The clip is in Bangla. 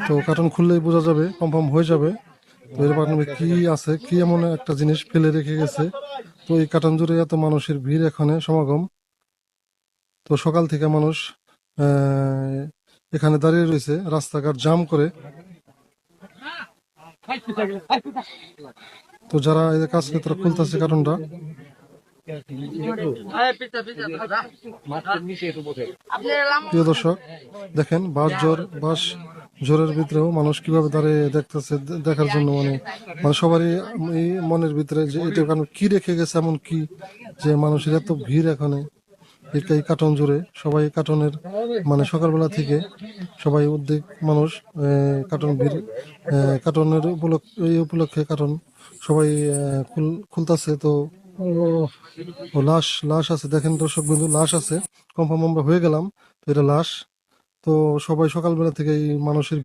তো কার্টন খুললেই বোঝা যাবে, কনফার্ম হয়ে যাবে। তো এর মধ্যে কি আছে, কি এমন একটা জিনিস ফেলে রেখে গেছে। তো এই কার্টন জুড়ে এত মানুষের ভিড়, এখানে সমাগম। তো সকাল থেকে মানুষ এখানে দাঁড়িয়ে রয়েছে, রাস্তাঘাট জাম করে। তো যারা এদের কাজ করে তারা খুলতেছে কার্টনটা। প্রিয় দর্শক, দেখেন বাস ঝড়ের ভিতরেও মানুষ কিভাবে দাঁড়িয়ে দেখতেছে, দেখার জন্য। মানে সবারই এই মনের ভিতরে যে এটা কি রেখে গেছে, এমন কি যে মানুষের এত ভিড় এখানে এই কার্টন জুড়ে। সবাই কার্টনের মানে সকালবেলা থেকে সবাই উদ্যোগ মানুষ কার্টন ভিড়, কার্টনের এই উপলক্ষে কার্টন সবাই খুলতাছে। তো ও লাশ আছে, দেখেন দর্শক বিন্দু, লাশ আছে। কনফার্ম আমরা হয়ে গেলাম, তো এটা লাশ। তো সবাই সকালবেলা থেকে এই মানুষের